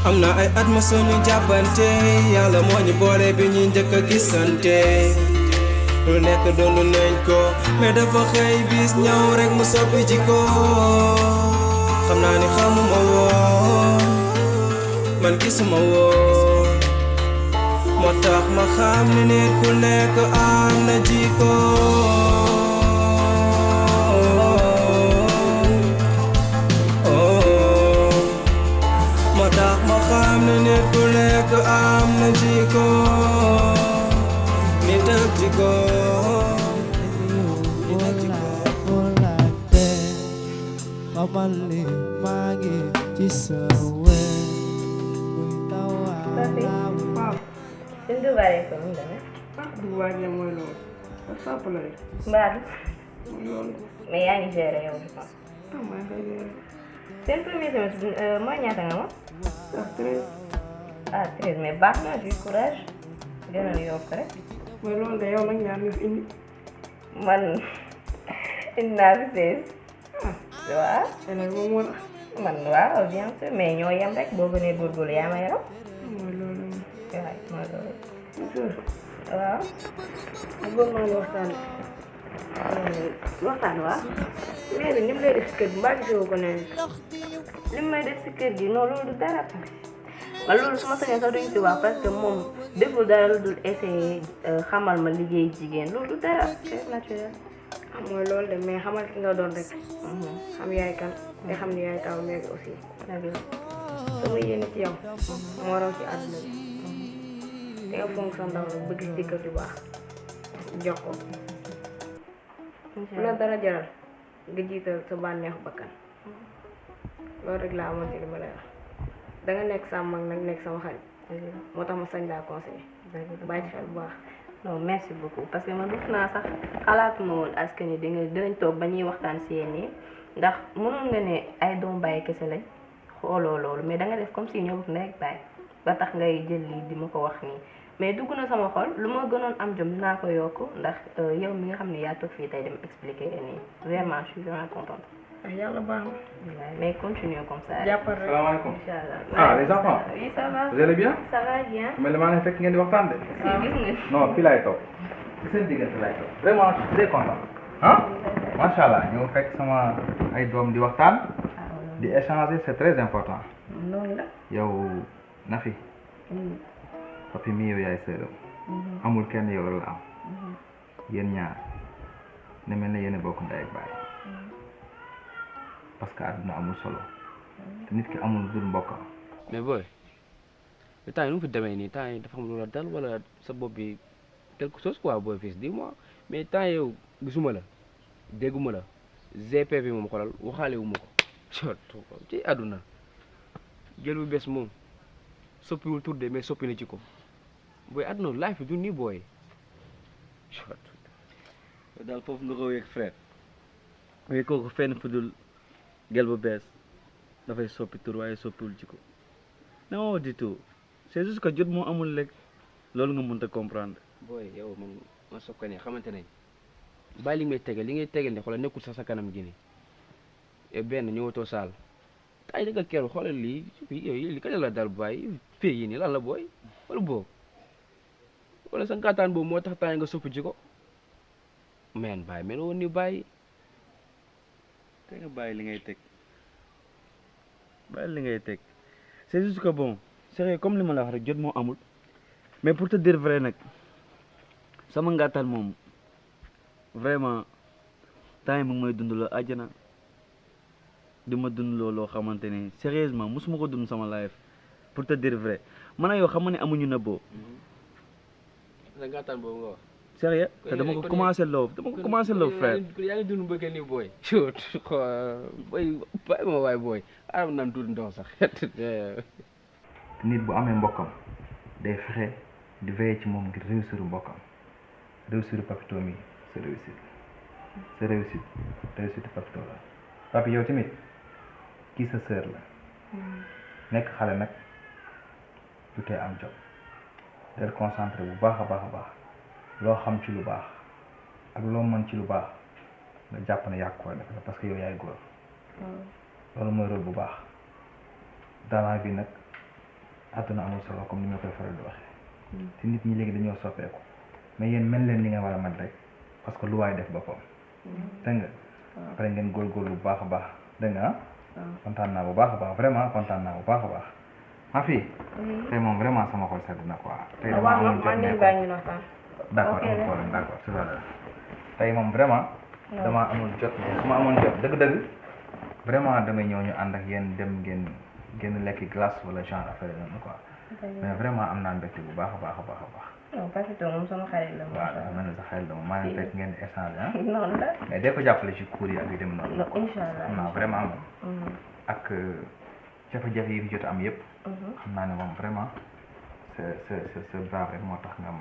am na ay at ma suñu jàppante yàlla moo ñu boole bi ñu njëkk a gisante lu nekk doonu nañ ko mais dafa xëy bis ñëw rek mu soppi jikko xam naa ni xamuma woon man gisuma woon moo tax ma xam ni nit ku nekk am na jikko xam ne nit ku nekk am na jikko nit ak jikko nit ak jikko xamal ni maa ngi ci sa wér buy tawaa waaw seen dubaare ko mu demee dubaare la mooy loolu sàpp la rek mbaadu mooy loolu mais yaa ngi géré yow je pense maa ngi koy géré seen premier semestre mooy ñaata nga ma 13 ah 13 mais baax na du courage gën a yokk rek mooy loolu de yow nag ñaar nga fi indi man indi naa fi 16 waaw élève moom moo tax man waaw bien sûr mais ñoo yem rek boo gënee góorgóorlu yaa ma yaram mooy loolu waay mooy loolu sûr waaw bëggoon naa waxtaan waaw mais bi ni mu lay def si kër gi mbaa gisoo ko ne li mu may def si kër gi non loolu du dara man loolu su ma sañoon sax duñu si wax parce que moom deful dara lu dul essayer xamal ma liggéey jigéen loolu du dara c'est naturel mooy loolu de mais xamal ki nga doon rek xam yaay kan te xam ni yaay taw meeg aussi sama yéene ci yow moo raw ci àdduna bi te nga fonk sa ndaw nag bëgg si kër yu baax jox ko la dara jaral nga jiital sa bànneexu bakkan loolu rek laa amoon ci li ma lay wax danga nekk sama mag nag nekk sama xarit moo tax ma sañ laa conseillé bàyyi ci xel bu baax non merci beaucoup parce que man def naa sax xalaatuma woon askan wi dinañ toog ba ñuy waxtaan si yéen nii ndax mënoon nga ne ay doom bàyyi kese lañ xooloo loolu mais da nga def comme si ñoo bokk ndey ak baay ba tax ngay jël lii di ma ko wax nii mais dugg na sama xol lu ma gënoon am jom dinaa ko yokk ndax yow mi nga xam ne yaa toog fii tey dem expliquer nii vraiment je suis vraiment contente. yàlla baax na. mais continue comme ça. jàppal rek salaamaaleykum. Inch'Allah. Ah, les enfants. Oui, ça va. Vous allez bien? Ça va bien. mais damaa ne fekk ngeen di waxtaan de. Si, gis nga. non fii laay toog ci seen diggante laay toog vraiment je suis très content ah macha allah ñëw fekk sama ay doom di waxtaan di échanger c'est très important. noonu la. yow Nafi. papi mi yow yaay sëram. amul kenn yow la am. yéen ñaar ne mel ne yéen a bokk ndey ak baay parce que àdduna amul solo te nit ki amul dul mbokkam. mais booy temps yi nu mu fi demee nii temps yi dafa am lu la dal wala sa bopp bi quelque chose quoi booy fils dis-moi mais temps yow gisuma la dégguma la GP bi moom xoolal waxaale wu ma ko ci àdduna jël bu bees moom soppiwul tur de mais soppi na ci ko booy àdduna life du nii booy daal foofu nga ko yëg frère mais kooku fenn fu dul gel bu bees dafay soppi tur waaye soppiwul ci ko non du tout c'est juste que jot moo amul rek loolu nga mënta comprendre. booy yow man soog ko ne xamante nañ bàyyi li ngay tegal ne xoolal nekkul sax sa kanam gi nii et benn ñëwatoo saal tay dëggal keroog xoolal lii yooyu li ka la dal bàyyi fii yi nii lan la booy wala boobu wala sa ngaataan boobu moo tax temps nga soppi ci ko men bàyyi mel woon ni bàyyi te nga bàyyi li ngay teg c'est juste que bon c'est comme li ma la wax rek jot moo amul mais pour te dire vrai nag sama ngaataan moom vraiment temps yi mu ngi may dund la àjjana di ma dund loo xamante ne sérieusement mosuma ko dund sama life pour te dire vrai man ak yow xam nga ne amuñu nëbboo. sa ngaataan boobu nga wax. sérieux te dama ko commencé loo frère. yaa ngi dund bëgg ni booy. booy bàyyi ma waay booy aram naan tuuti ndox sax. te nit bu amee mbokkam day fexe di veiller ci moom ngir réussir mbokkam réussir Papito mi sa réussite réussite Papito la papi yow tamit kii sa sœur la nekk xale nag du tee am jot del concentré bu baax a baax a baax loo xam ci lu baax ak loo mën ci lu baax nga jàpp ne yàgg ko def parce que yow yaay góor loolu mooy rôle bu baax dans la vie nag àdduna amul solo comme ni ma koy faral di waxee te nit ñi léegi dañoo soppeeku mais yéen mel leen li nga war a mën rek parce que lu waay def boppam dégg nga après ngeen góorgóorlu bu baax a baax dégg nga kontaan naa bu baax a baax vraiment kontaan naa bu baax a baax ma fii tey moom vraiment sama xol sedd na quoi tey dama amoon jot ne d'accord amul problème d'accord c'est vrai tey moom vraiment dama amoon jot ne su ma amoon jot dëgg-dëgg vraiment damay ñëw ñu ànd ak yéen dem génn lekki glace wala genre affaire noonu quoi mais vraiment am naa mbégte bu baax a baax a baax a baax non Papito moom sama xarit la waaw dafa mel ni sa xarit la moom maa ngi fekk ngeen di échanger ah noonu la mais dee ko jàppale ci cours yi ak yu dem noonu inchallah xam naa vraiment moom ak jafe-jafe yi fi jot am yëpp xam naa ne moom vraiment c'est brave rek moo tax nga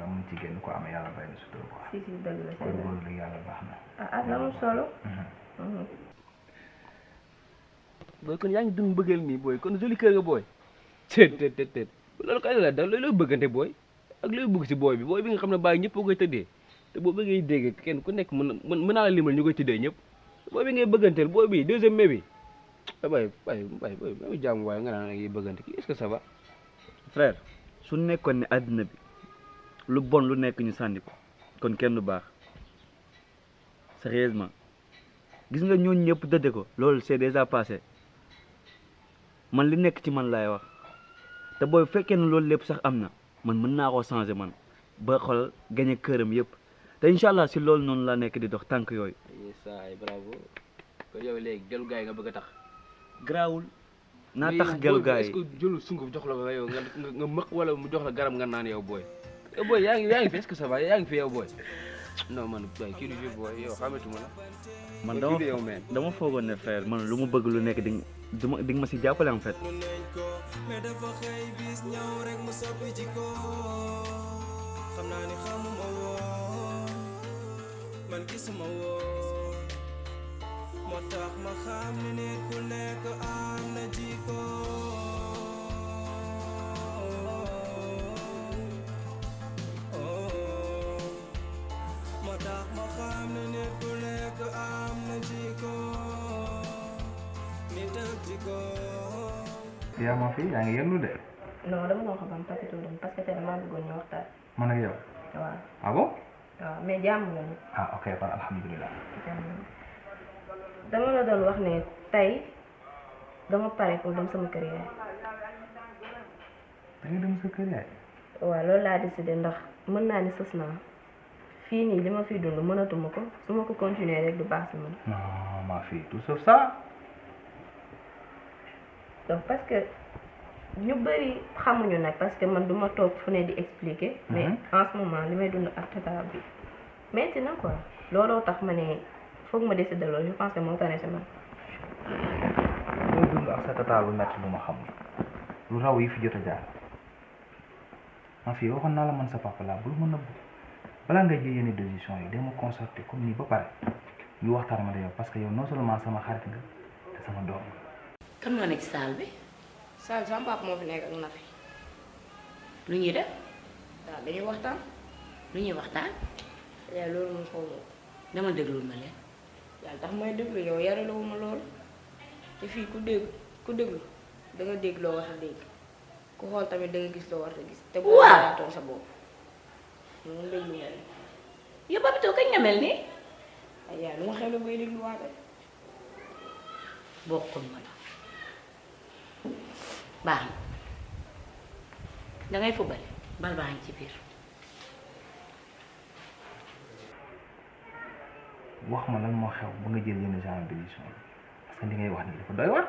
mun ci génn quoi amee yàlla bay na sutura quoi si dëgg la kon loolu la yàlla baax na ah na mu solo booy kon yaa ngi dund bëggeel nii booy kon joli kër nga booy te loolu kay la da looy bëggante booy ak looy bëgg si booy bi nga xam ne bàyyi ñëpp koy tëddee te boo bëggee dégg kenn ku nekk mën naa la limal ñu koy tëddee ñëpp booy bi ngay bëgganteel booy bi deuxième mai bi booy jàmm waaye nga naan ngay bëggante kii est-ce que ça va frère su nekkoon ne àddina bi lu bon lu nekk ñu sànni ko kon kenn du baax sérieusement gis nga ñooñu ñëpp dëdde ko loolu c'est déjà passé man li nekk ci man laay wax te booy fekkee ne loolu lépp sax am na man mën naa koo changer man ba xool gañe këram yëpp te incha allah si loolu noonu la nekk di dox tànk yooyu. saay bravo kon yow léegi gelu gaay nga bëgg a tax garaawul naa tax gelu gaay est-ce que jëlul sunguf jox la ko yow nga mëq wala mu jox la garab nga naan yow booy yow booy yaa ngi fi est-ce que ça va yaa ngi fi yow booy non man booy kii du jur booy yow xamatuma la man dama foogoon ne frère man lu mu bëgg lu nekk di nga ma si jàppale en fait. mais dafa xëy bis ñëw rek mu soppi ci ko xam naa ni xamuma woon man gisuma woon moo tax ma xam ne nit ku nekk am na jikko moo tax ma xam ne nit ku nekk am na jikko nit ak jikko yaa ma fi yaa ngi yëngu de non dama doon xam Papito dem parce que tey damaa bëggoon ñu waxtaan man ak yow waaw ah bon waaw mais jàmm lañu ah ok kon alhamdulilah dama la doon wax ne tey dama pare pour dem sama kër yaay da nga dem sa kër yaay waaw loolu laa décidé ndax mën naa ni sës naa fii nii li ma fiy dund mënatuma ko su ma ko continuer rek du baax si man non ma fille tout sauf ça donc parce que ñu bëri xamuñu nag parce que man duma toog fu ne di expliquer mais en ce moment li may dund ak tata bi metti na quoi looloo tax ma ne foog ma décider loolu je pense que moo tane si man mooy dund ak sa tata lu metti lu ma xam lu raw yi fi jot a jaar ma fille waxoon naa la man sa papa laa bul ma nëbbu balaa nga jël yenn décision yi dama concerté comme nii ba pare ñu waxtaan ma da yow parce que yow non seulement sama xarit nga te sama doom kan moo nekk ci salle bi Sall sama papa moo fi nekk ak Nafi lu ñuy def waaw dañuy waxtaan lu ñuy waxtaan yaa loolu moom xaw ma dama déglul ma leen yàlla tax may déglu yow yaraloo ma loolu te fii ku déglu da nga dégg loo war a dégg ku xool tamit da nga gis loo war a gis te boo Waaw. xalaatoon sa bopp moom déglu ma ne yow Papito kañ nga mel nii ay yaa lu ma xew la bay déglu waate bokkul ma la baax na dangay fubale bal baa ngi ci biir wax ma lan moo xew ba nga jël yenn genre de décision yi parce que li ngay wax ni dafa doy war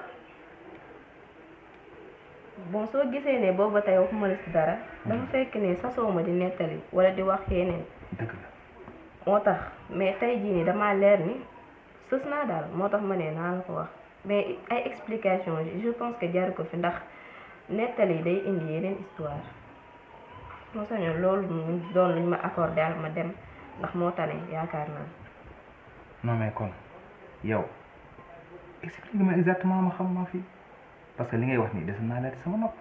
bon soo gisee ne booba tey waxuma la si dara dafa fekk ne sasoo ma di nettali wala di wax yeneen dëgg la moo tax mais tey jii nii damaa leer ni sës naa daal moo tax ma ne naa la ko wax mais ay explication je pense que jaru ko fi ndax nettali day indi yeneen histoire moo sañoon loolu mu doon luñ ma accordé daal ma dem ndax moo tane yaakaar naa. non mais kon yow explique ma exactement ma xam ma fii parce que li ngay wax nii des naa leer sama nopp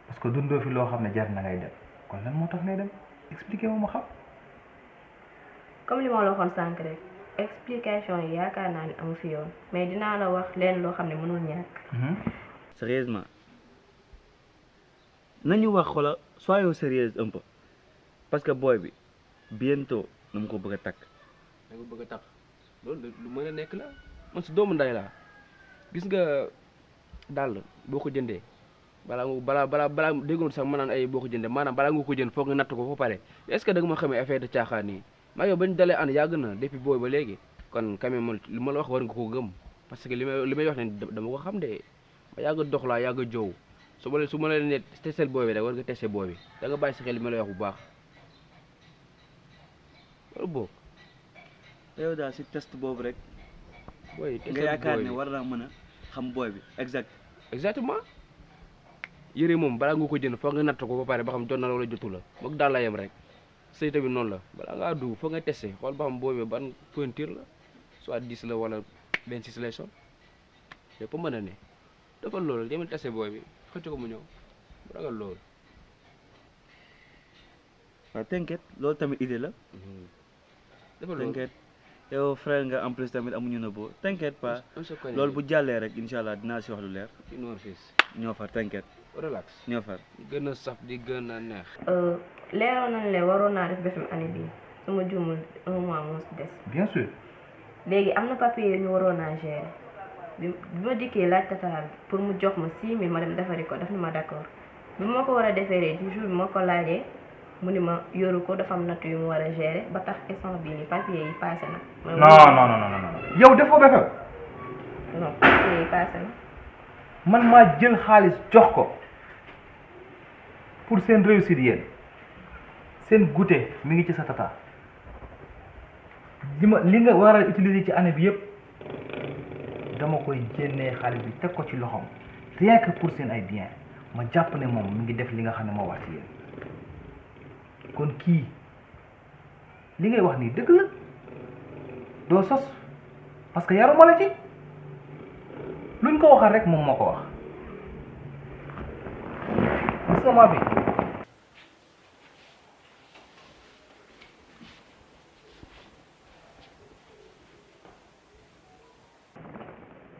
parce que dundoo fi loo xam ne jar na ngay dem kon lan moo tax ngay dem expliquer ma xam. comme li ma la waxoon sànq rek explication yi yaakaar naa ni amu fi yoon mais dinaa la wax leen loo xam ne mënul ñàkk. sérieusement nañu wax xola soyons sérieuse un peu parce que boy bi bientôt na mu ko bëgg a takk. da nga bëgg a takk loolu lu mën a nekk la man si doomu nday laa gis nga dàll boo ko jëndee balaa déggoon sax ma naan ay boo ko jëndee maanaam balaa nga ko jënd foog nga natt ko fa pare est ce que da nga ma xamee affaire de caaxaan nii maa yow bañ dalee ànd yàgg na depuis booy ba léegi kon quand même li ma la wax war nga ko gëm parce que li may wax ne dama ko xam de ma yàgg a dox laa yàgg a joow su ma la ne testel booy bi rek war nga testé booy bi da nga bàyyi sa xel li ma lay wax bu baax loolu boobu. yow daal si test boobu rek. booy nga yaakaar ne war naa mën a xam booy bi exactement. yére moom balaa nga ko jënd foog nga natt ko ba pare ba xam jot na la wala jotu la moog daal la yem rek sëy tamit noonu la balaa ngaa dugg foog nga testé xool ba xam booy bi ban pointure la soit 10 la wala 26 lay sol lépp mën a ne defal loolu demal testé booy bi xëcc ko mu ñëw bu ragal loolu. waaw t'inquiète loolu tamit idée la. defal loolu t'inquiète yow frère nga en plus tamit amuñu na boo t'inquiète pas loolu bu jàllee rek incha allah dinaa si wax lu leer. ci noor fils ñoo far t'inquiète. relax ñoo far. gën a saf di gën a neex. leeroon nañ leen waroon naa def BFM année bii su ma juumul 1 mois moo si des. bien sûr. léegi am na papier ñu waroon naa gérer bi ma dikkee laaj tataal pour mu jox ma 6000 ma dem defari ko daf ni ma d'accord bi ma ko war a defaree du jour bi ma ko laajee mu ni ma yoru ko dafa am natt yu mu war a gérer ba tax instant bii nii papier yi passé na. non yow defoo BFM. non papier yi passé na. man maa jël xaalis jox ko pour seen réussite yéen seen goûter mi ngi ci sa tata li nga war a utiliser ci année bi yëpp dama koy génnee xaalis bi teg ko ci loxoom rien que pour seen ay bien ma jàpp ne moom mi ngi def li nga xam ne moo war ci yéen kon kii li ngay wax nii dëgg la doo sos parce que yaruma la ci luñ ko waxal rek moom moo ko wax sama bi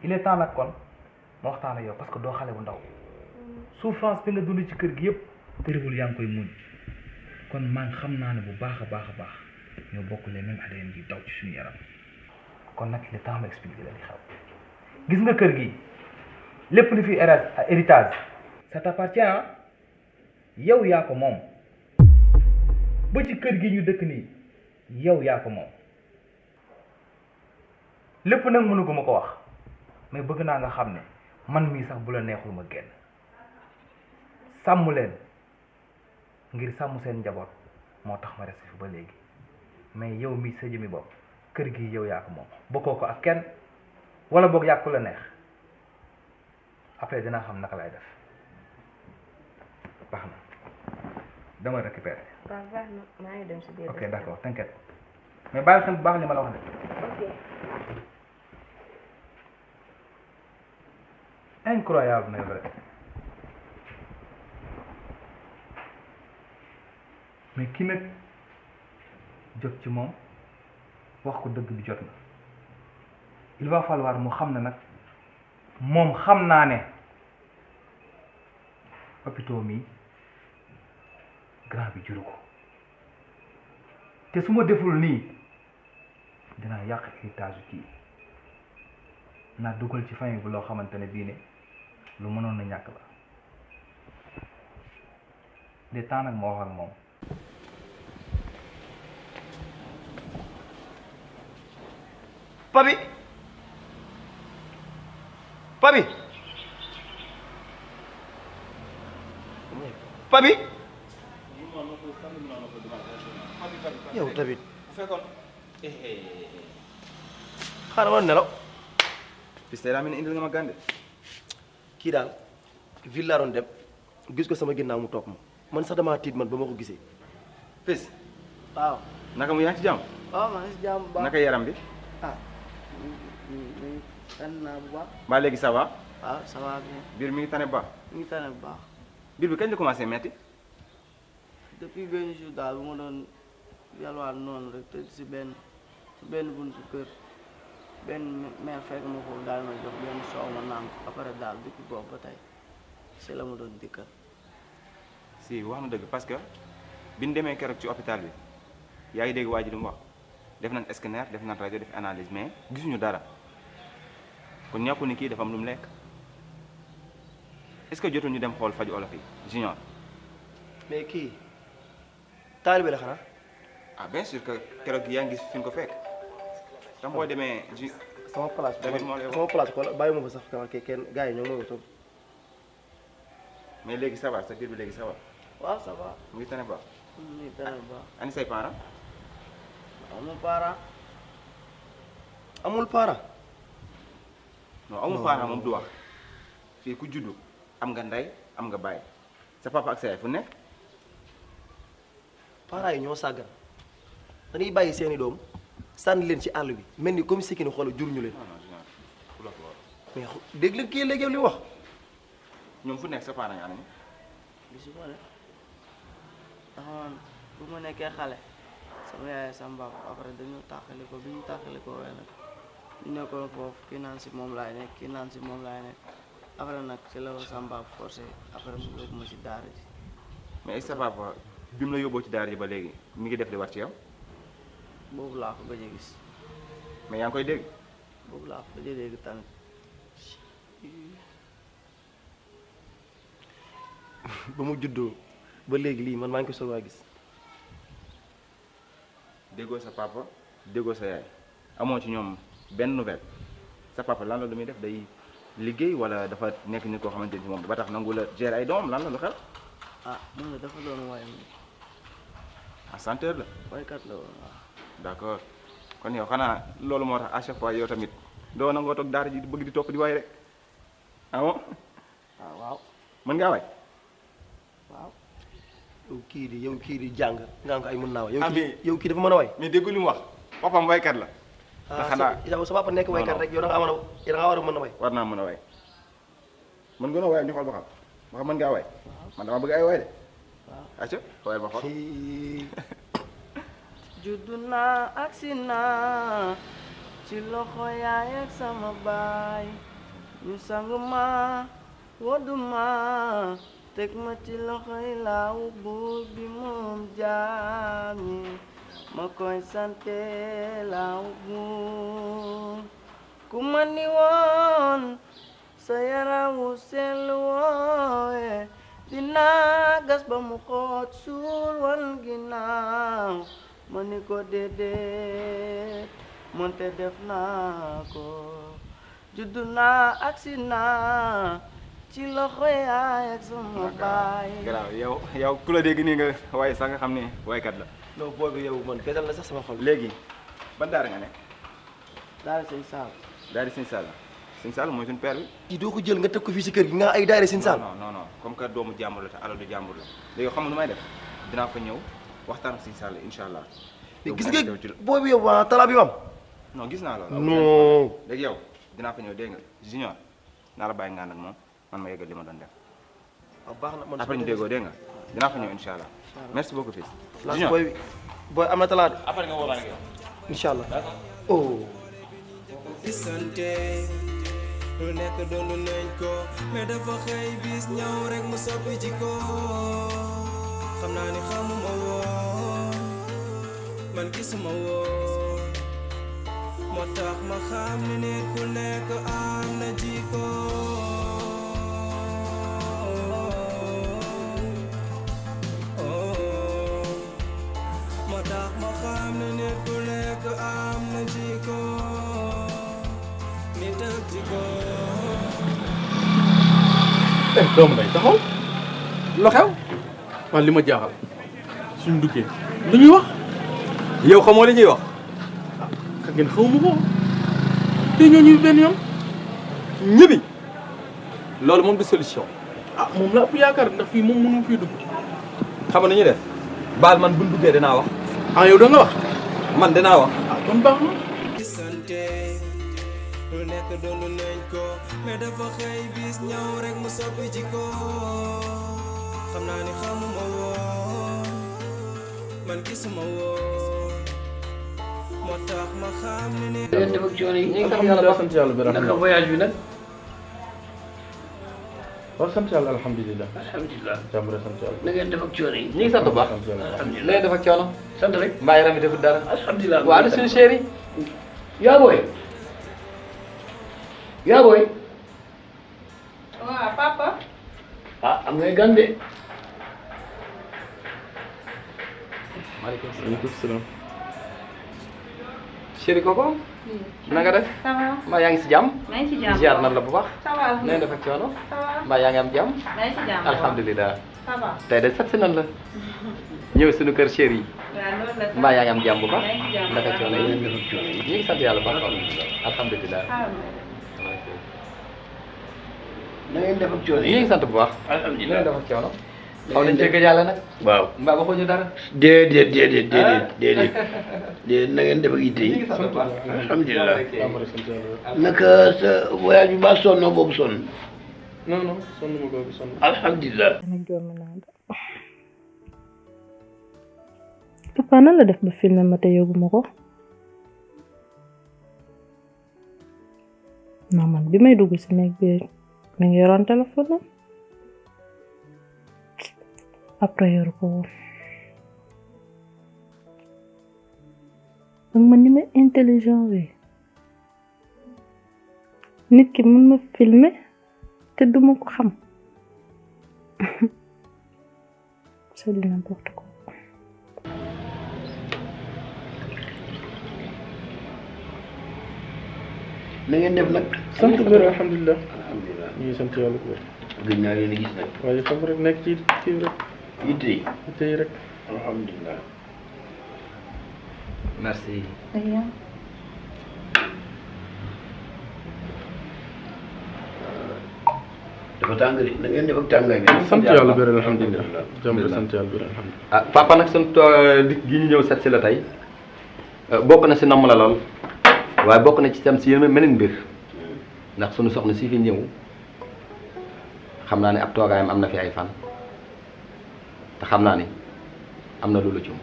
il est temps nag kon ma waxtaan ak yow parce que doo xale bu ndaw souffrance bi nga dund ci kër gi yëpp terewul yaa ngi koy muñ kon man xam naa ne bu baax a baax ñoo bokk les mêmes ADN yi daw ci suñu yaram kon nag il est temps ma expliquer la li xew gis nga kër gi lépp lu fi héritage ça t'appartient yow yaa ko moom ba ci kër gi ñu dëkk nii yow yaa ko moom lépp nag mënuguma ko wax mais bëgg naa nga xam ne man mii sax bu la neexul ma génn sàmm leen ngir sàmm seen njaboot moo tax ma resté fi ba léegi mais yow mii sa jëmi bopp kër gi yow yaa ko moom bokkoo ko ak kenn wala boog yàqu la neex après dinaa xam naka lay def baax na dama récupérer. waaw baax na maa ngi dem si biir. ok d'accord t'inquiète mais bàyyi xel bu baax li ma la wax de. ok. incroyable mais vrai mais ki nag jot ci moom wax ko dëgg bi jot na il va falloir mu xam ne nag moom xam naa ne hôpital mi grand bi juru ko te su ma deful nii dinaa yàq héritage kii naa dugal ci famille bu loo xamante ne bii ne lu mënoon na ñàkk la de temps nag ma wax ak moom. Papi Papi Papi yow tamit xaaral ma nelaw Fils tey daa mel ni indil nga ma gànde kii daal ville laa doon dem gis ko sama ginnaaw mu topp ma man sax damaa tiit man ba ma ko gisee. fils waaw naka mu yaa ngi ci jàmm. waaw maa ngi si jàmm bu baax. naka yaram bi. ah sant naa bu baax. ba léegi ça va. waaw ça va bien. biir mi ngi tane bu baax. mi ngi tane bu baax. biir bi kañ la commencé metti. depuis benn jour daal bu ma doon yalwaan noonu rek te si benn buntu kër benn mère fekk ma foofu daal ma jox benn soow ma naan ko après daal depuis boobu ba tey si la ma doon dikkal. si wax na dëgg parce que bi ñu demee keroog ci hôpital bi yaa ngi dégg waa ji li mu wax def nañ scanner def nañ rajo def analyse mais gisuñu dara kon ñàkkul ni kii dafa am lu mu lekk est-ce que jotul ñu dem xool faju olof yi junior. mais kii taalibe la xanaa. ah bien sûr que keroog yaa ngi gis fi ñu ko fekk tam boo demee ji. sama place David moo lay wax. sama place xool bàyyi ma fa sax kenn gars yi ñoo ngi toog. mais léegi ça va sa biir bi léegi ça va waaw ça va. mu ngi tane ba mi ngi tane bu baax. ani say parents. amul parent. amul parent. non amul parent moom du wax fii ku juddu am nga ndey am nga baay sa papa ak sa yaay fu nekk. parents yi ñoo sàggan dañuy bàyyi seeni doom sànni leen ci àll bi mel ni comme si ki ni xool jur ñu leen. non non junior ku la ko war. mais dégg leen kii léegi li wax. ñoom fu nekk sa parents yi anañu. bisu ma ne ndax man bu ma nekkee xale sama yaay sama papa après dañu tàqali ko bi ñu tàqali ko waaye nag ñu nekkoon foofu kii naan si moom laay nekk kii naan si moom laay nekk après nag si la sama papa forcé après mu yóbbu ma si daara ji. mais est-ce que sa papa bi mu la yóbboo ci daara ji ba léegi mi ngi def li war ci yow boobu laa ko gëj a gis mais yaa ngi koy dégg. boobu laa ko gëj a dégg tamit. ba mu juddoo ba léegi lii man maa ngi ko soog a gis. déggoo sa papa déggoo sa yaay amoo ci ñoom benn nouvelle sa papa lan la lu muy def day liggéey wala dafa nekk nit koo xamante ni moom ba tax nangu la gérer ay doomam lan la lu xew. ah moom la dafa doon waay moom ah chanteur la. waykat la woon waaw. d'accord kon yow xanaa loolu moo tax à chaque fois yow tamit doo nangoo toog daara ji di bëgg di topp di waay rek ah bon ah waaw mën ngaa waay. waaw. yow kii di jàng nga ko ay mën naa way. ah mais yow kii dafa mën a way. mais déggu li mu wax papam waykat la. te xanaa yow sa papa nekk waykat rek yow da nga war a mën a way. war naa mën a way mën nga noo way ñu xool ba xam mën ngaa way man dama bëgg ay way de. waaw acca way ba xool. juddu naa agsi naa ci loxo yaay ak sama baay ñu sang ma woddu ma teg ma ci loxoy laaw buur bi moom jaam ñi ma koy sante laaw buur ku ma ni woon sa yaramu sell woowe dinaa gas ba mu xoot suul wan ginnaaw ma ni ko déedéet moonte def naa ko juddu naa agsi naa ci loxo yaay ak sama baay. garaaw yow ku la dégg nii nga waaye sax nga xam ne waykat la. non boobu yow man feesal na sax sama xol. léegi ban daara nga nekk. daal sëñ Saal. daara sëñ Sall sëñ Sall mooy suñu père bi. kii doo ko jël nga teg ko fii si kër gi nga ay daara Sine Sall. non comme que doomu jàmbur la te alalu jàmbur la léegi xam nga nu may def dinaa fa ñëw waxtaan ak sëñ Sall incha allah. mais gis nga boobu yow waa talaa bi mu am. non gis naa loolu. non léegi yow dinaa fa ñëw dégg nga junior naa la bàyyi nga ànd ak moom man ma yeggal li ma doon def. waaw baax na man après ñu déggoo dégg nga dinaa fa ñëw incha allah. merci beaucoup fils. junior booy am na talaa de. après nga woo ak yow. incha allah oh. gisante lu nekk doon nañ ko mais dafa xëy bis ñëw rek mu soppi ci ko xam naa ni xamuma woon man gisuma woon moo tax ma xam ni nit ku nekk am na jikko moo tax ma xam ni nit ku nekk am na jikko nit ak jikko. doomu day taxaw lu xew man li ma jaaxal suñu duggee lu ñuy wax yow xamoo li ñuy wax. ka ngeen xawma ko te ñoo ñuy benn yoon ñibbi loolu moom du solution ah moom la ëpp yaakaar ndax fii moom mënu fii dugg. xam nga ni ñuy def baal man buñ duggee dinaa wax. ah yow da nga wax. man dinaa wax. ah kon baax na. lu nekk doon nañ ko mais dafa xëy bis ñëw rek mu soppi ci ko xam naa ni xamuma woon man gisuma woon moo tax ma xam ne ngeen def ak coono yi. alhamdulilah sant yàlla bi naka voyage bi nag. waaw sant yàlla alhamdulilah. alhamdulilah. jàmm rek sant yàlla. na ngeen def ak coono yi. ñu ngi sant bu baax. alhamdulilah. na ngeen def ak coono. sant rek. mbaa yaram bi defut dara. alhamdulilah. waa ana suñu chéri. yaa booy. yaa booy. waaw papa. ah am ngay gan de. maaleykum salaam. chéri koko. na nga def. ça va. mbaa yaa ngi si jàmm. maa ngi ci jàmm ziar nan la bu baax. ça va. na ngeen def ak coono. ça va. mbaa yaa ngi am jàmm. maa ngi ci jàmm. alhamdulilah. ça va. tey de sat si nan la. ñëw suñu kër chéri yi. waaw loolu la. mbaa yaa ngi am jàmm bu baax. maa ngi ci jàmm. naka coono yi. ñu ngi sant yàlla bu baax. alhamdulilah. na ngeen def ak coono ñu yi. ngi sant bu baax. alhamdulilah. na ngeen def ak coono. xaw nañ cee gëj yàlla nag. waaw. mbaa waxuñu dara. déedéet déedéet déedéet déedéet na ngeen def ak yitte ñu yi. ngi sant bu baax. alhamdulilah. jàmm rek sant yàlla. naka sa voyage bi ba sonnoo boobu sonn. non non sonn ma googu sonn. alhamdulilah. papa nan la def ba filmé ma te yóbbuma ko non man bi may dugg si néeg bi mi ngi yoroon téléphone après yoru ko woon donc man ni ma intelligent bi nit ki mën ma filmer te duma ko xam c'est du n'importe quoi. na ngeen def nag. sant bu wér alhamdulilah. alhamdulilah. ñu ngi sant yàlla bu wér. gëj naa leen a gis nag. waaye xam rek nekk ci kii rek. yitte yi. tey rek. alhamdulilah. merci. dafa tàng de na ngeen def ak tàngaay bi. sant yàlla bu wér alhamdulilah. jàmm rek sant yàlla bu wér alhamdulilah. ah papa nag sunu dikk gi ñu ñëw set si la tey bokk na si namm la lool waaye bokk na ci tam si yeneen meneen mbir ndax sunu soxna si fi ñëw xam naa ne ab toogaayam am na fi ay fan te xam naa ne am na lu la cump.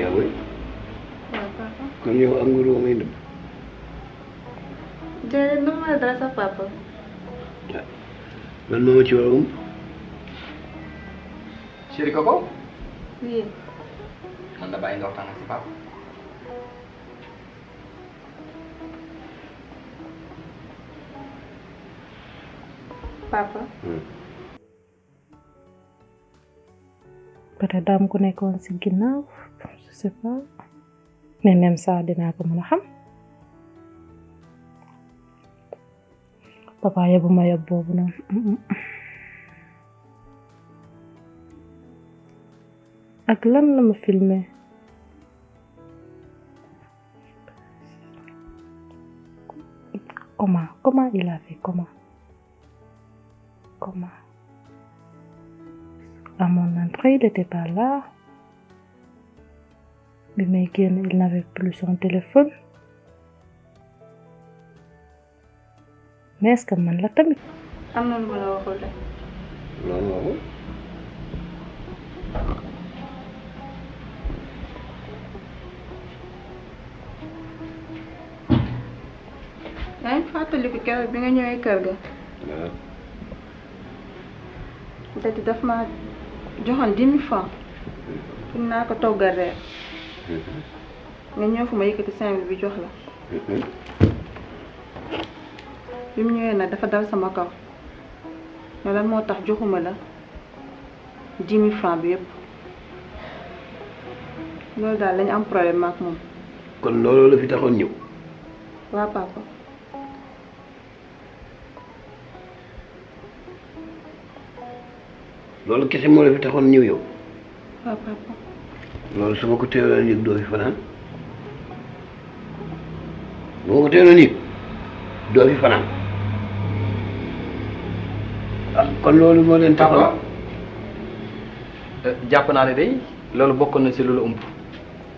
yaa booy. waaw papa. kon yow am nga loo may nëbb. déedéet nu ma dara sa papa. lan moo ma ci war a ump. chéri koko oui. man da bàyyi nga waxtaan ak si papa. papa. peut-être daam ku nekkoon si ginnaaw je sais pas mais même ça dinaa ko mën a xam papa yóbbu ma yóbbu boobu noonu ak lan la ma filmé comment il a fait comment à mon entrée il était pas là bi may génn il n'avait plus son téléphone mais est-ce que man la tamit am na lu ma la waxul de. loolu waxul. yaa ngi fàttaliku keroog bi nga ñëwee kër ga. waaw. dati daf ma joxoon 10 000 francs pour naa ko toggal reer nga ñëw fu ma yëkkati 5 000 bi jox la bi mu ñëwee nag dafa dal sama kaw ne lan moo tax joxuma la 10 000 francs bi yëpp loolu daal lañu am problème ak moom. kon loolu la fi taxoon ñëw. waa papa. loolu kese moo la fi taxoon ñëw yow. waa papa. loolu su ma ko teeloon yëg doo fi fanaan. boo ko teeloon it doo fi fanaan ah kon loolu moo leen taxaw. jàpp naa ne day loolu bokkoon na si loolu ump.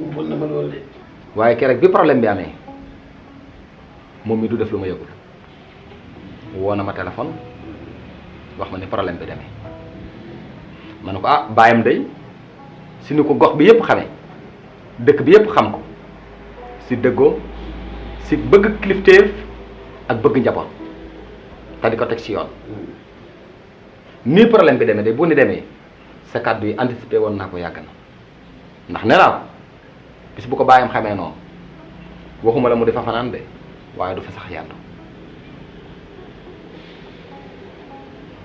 umpal na ma loolu de. waaye keroog bi problème bi amee moom mi du def lu ma yëgul woo na ma téléphone wax ma ne problème bi demee ma ne ko ah baayam day si ni ko gox bi yëpp xamee dëkk bi yëpp xam ko si dëggoo si bëgg kilifteef ak bëgg njaboot te di ko teg si yoon nii problème bi demee day bu ni demee sa kàddu yi anticipé woon naa ko yàgg na ndax nee naa ko bis bu ko baayam xamee noonu waxuma la mu defa fanaan de waaye du fa sax yàlla.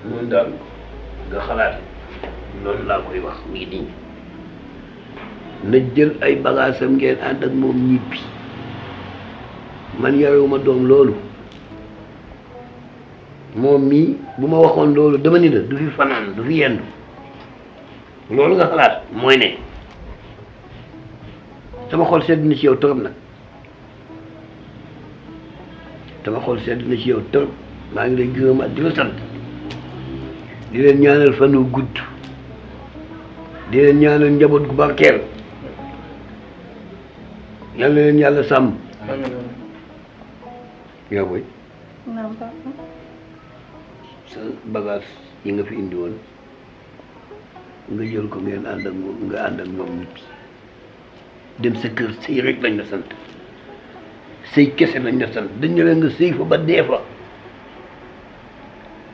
noonu daal nga xalaat noonu laa koy wax mii nii na jël ay bagaasam ngeen ànd ak moom ñibbi man yarewuma doom loolu moom mii bu ma waxoon loolu dama ni la du fi fanaan du fi yendu loolu nga xalaat mooy ne sama xol sedd na ci yow torop nag sama xol sedd na ci yow torop maa ngi lay gërëm ak di la sant di leen ñaanal fan wu gudd di leen ñaanal njaboot gu barkeel yal na leen yàlla sàmm. yaa booy naam papa. sa bagage yi nga fi indi woon nga jël ko ngeen ànd ak moom nga ànd ak moom ñibbi dem sa kër sëy rek lañ la sant sëy kese lañ la sant dañ ne leen nga sëy fa ba dee fa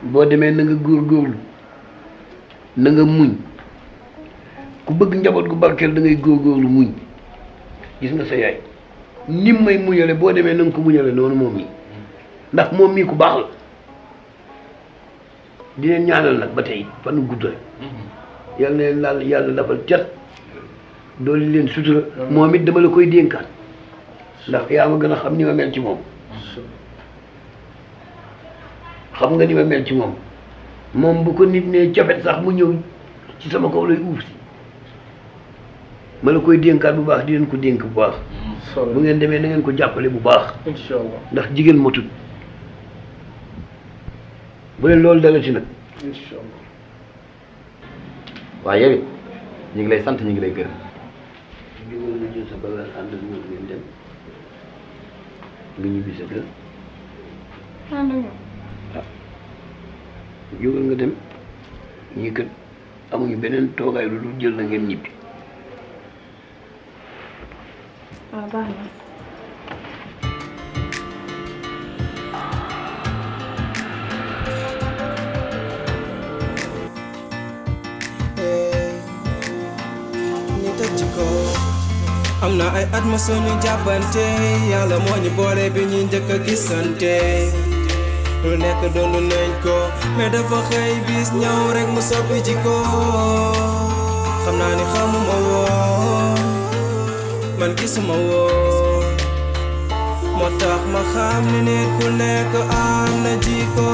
boo demee na nga góorgóorlu na nga muñ ku bëgg njaboot gu barkeel da ngay góorgóorlu muñ gis nga sa yaay ni may muñale boo demee na nga ko muñale noonu moom mii ndax moom mii ku baax la di leen ñaanal nag ba tey fan gudd rek yal na leen laal yàlla dafal cat dooli leen sutura moom it dama la koy dénkaat ndax yaa ma gën a xam ni ma mel ci moom xam nga ni ma mel ci moom moom bu ko nit ne cofet sax mu ñëw ci sama kaw lay uuf si ma la koy dénkaat bu baax di leen ko dénk bu baax bu ngeen demee na ngeen ko jàppale bu baax inshallah ndax jigéen motut bu leen loolu dalati nag inshallah waaye yow it ñu ngi lay sant ñu ngi lay gërëm. jógal nga jël sa bagage ànd ak moom ngeen dem nga ñibbi sa kër jógal nga dem ñii kat amuñu beneen toogaay lu dul jël na ngeen ñibbi. waaw baax na. am na ay at ma suñu jàppante yàlla moo ñu boole bi ñuy njëkk a gisante lu nekk doon nañ ko mais dafa xëy bis ñëw rek mu soppi ci ko xam naa ni xamuma woon man gisuma woon moo tax ma xam ni nit ku nekk am na jikko